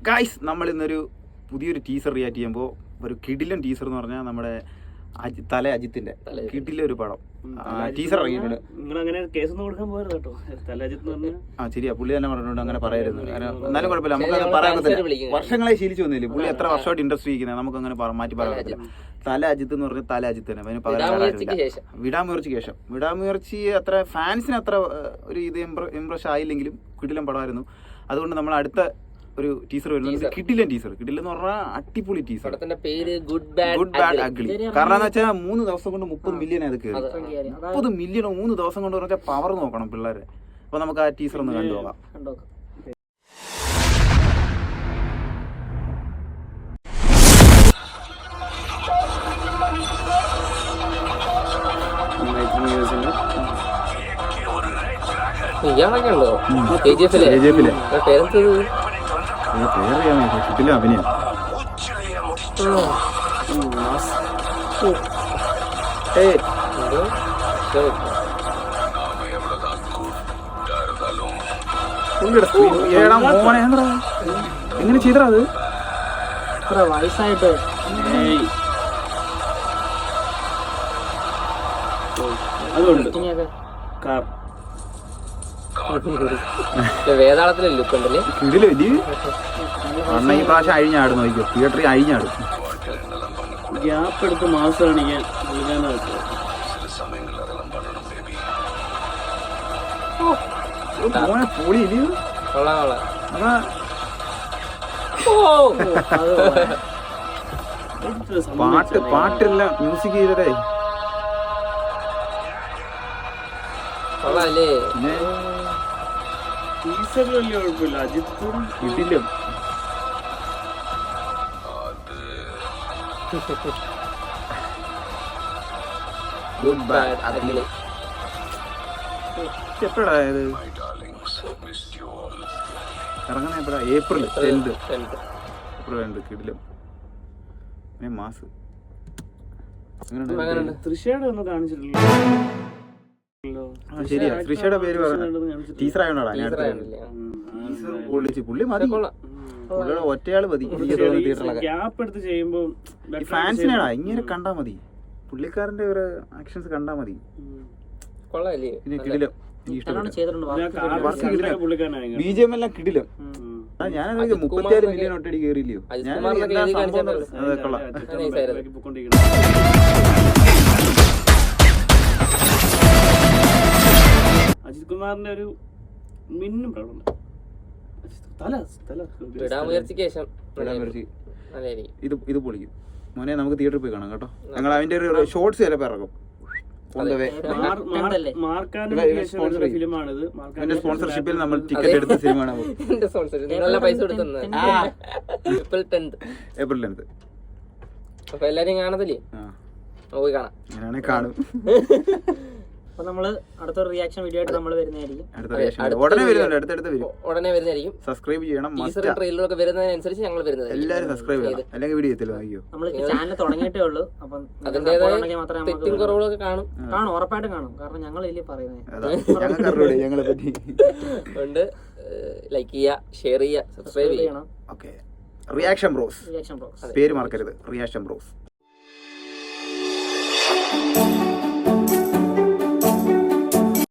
Guys നമ്മൾ ഇന്നൊരു പുതിയൊരു ടീസർ റിയാക്ട് ചെയ്യുമ്പോൾ ഒരു കിടിലൻ ടീസർ എന്ന് പറഞ്ഞാൽ നമ്മുടെ അജിത്തിന്റെ കിടിലൻ ഒരു പടം ടീസർ ഇറങ്ങിയിട്ടുണ്ട്. ശരിയാ, പുള്ളി തന്നെ പറഞ്ഞിട്ടുണ്ട് അങ്ങനെ പറയരുത്. എന്നാലും കുഴപ്പമില്ല, നമുക്ക് പറയാൻ പറ്റില്ല. വർഷങ്ങളെ ശീലിച്ചു വന്നില്ലേ, പുള്ളി എത്ര വർഷമായിട്ട് ഇൻഡസ്ട്രി ഇരിക്കുന്നത്, നമുക്ക് അങ്ങനെ മാറ്റി പറയാൻ പറ്റില്ല. തല അജിത്ത് എന്ന് പറഞ്ഞാൽ തല അജിത്ത് തന്നെ, അതിന് പകരം വിടാമുയർച്ചിക്ക് ശേഷം. വിടാമുയർച്ചി അത്ര ഫാൻസിന് അത്ര ഒരു ഇത് ഇംപ്രഷൻ ആയില്ലെങ്കിലും കിടിലൻ പടമായിരുന്നു. അതുകൊണ്ട് നമ്മൾ അടുത്ത ഒരു ടീസർ വരുന്നത് കിടിലൻ ടീസർ. കിടിലൻ എന്ന് പറഞ്ഞാൽ അടിപൊളി ടീസർ. Good bad ugly. കാരണം എന്ന് വെച്ചാൽ 3 ദിവസം കൊണ്ട് 30 മില്യൺ അത് കയറി. 30 മില്യൺ 3 ദിവസം കൊണ്ട് പറഞ്ഞാൽ പവർ നോക്കണം പിള്ളേരെ. അപ്പൊ നമുക്ക് ആ ടീസർ ഒന്ന് കണ്ടുപോകാം. കിട്ടില്ല അഭിനയം. എങ്ങനെ ചെയ്തടാ അത്? വയസ്സായിട്ട് വേതാളത്തിലെ ലുക്ക് ഉണ്ടല്ലേ. അണ്ണ ഈ പ്രാവശ്യം അഴിഞ്ഞാടും, നോക്കിയോ തിയേറ്ററിൽ അഴിഞ്ഞാടും. ഗ്യാപ്പ് എടുത്ത് മാസം കാണിക്കാൻ പാട്ടെല്ലാം മ്യൂസിക് ചെയ്തതേ ടീസറിലല്ലേ കുഴപ്പമില്ല. അജിത്തും ഇതിലും ഗുഡ് ബാഡ് അഗ്ലി. എപ്പോഴാ ഇത് ഇറങ്ങുന്ന? എപ്പോഴാ? April 10th. കിടിലം മാസ്. തൃശ്ശയുടെ ഒന്നും കാണിച്ചിട്ടില്ല. ശരിയാ, തൃശ്ശയുടെ പേര് ടീച്ചർ ആയോണ്ടാ ഞാൻ പൊള്ളിച്ച്. പുള്ളി മതി, പുള്ളിയുടെ ഒറ്റയാള് മതി ഗ്യാപ്പ് എടുത്ത് ചെയ്യുമ്പോ. ഫാൻസിനാടാ ഇങ്ങനെ കണ്ടാ മതി, പുള്ളിക്കാരന്റെ ഒരു ആക്ഷൻസ് കണ്ടാ മതി. കിടിലം, BGM എല്ലാം കിടിലം. ഞാനത് 36 മില്യൺ ഒറ്റടി കയറിയില്ലയോ. അജിത് കുമാറിന്റെ ഒരു മിന്നും പ്രകടനം. ഇത് പൊളിക്കും മോനെ. നമുക്ക് തിയേറ്ററിൽ പോയി കാണാം കേട്ടോ. ഞങ്ങൾ അതിന്റെ ഒരു ഷോർട്സ് ചിലപ്പോ ഇറങ്ങും. സ്പോൺസർഷിപ്പിൽ നമ്മൾ ടിക്കറ്റ് എടുത്ത സിനിമയാണ് ഏപ്രിൽ 10th. അപ്പൊ എല്ലാരും കാണത്തില്ലേ? പോയി കാണാം. അങ്ങനെയാണെങ്കിൽ കാണും. അപ്പൊ നമ്മള് അടുത്തൊരു റിയാക്ഷൻ വീഡിയോ ആയിട്ട് നമ്മൾ വരുന്നതായിരിക്കും. ഉടനെ വരുന്നതായിരിക്കും. സബ്സ്ക്രൈബ് ചെയ്യണം. ട്രെയിലറൊക്കെ വരുന്നതിനനുസരിച്ച് ഞങ്ങൾ വരുന്നത്. എല്ലാവരും സബ്സ്ക്രൈബ് ചെയ്യണം, അല്ലെങ്കിൽ വീഡിയോ എത്തില്ല. നമ്മൾ ചാനൽ തുടങ്ങിയിട്ടേ ഉള്ളൂ. അപ്പം അതിന്റേതായ തെറ്റും കുറവുകളൊക്കെ കാണും. ഉറപ്പായിട്ടും കാണും. കാരണം ഞങ്ങൾ ഇതിൽ പറയുന്നത് ഞങ്ങളെ പറ്റി കൊണ്ട് ലൈക്ക് ചെയ്യുക, ഷെയർ ചെയ്യുക, സബ്സ്ക്രൈബ് ചെയ്യണം. ഓക്കെ. റിയാക്ഷൻ ബ്രോസ് പേര് മറക്കരുത്. Reaction bros.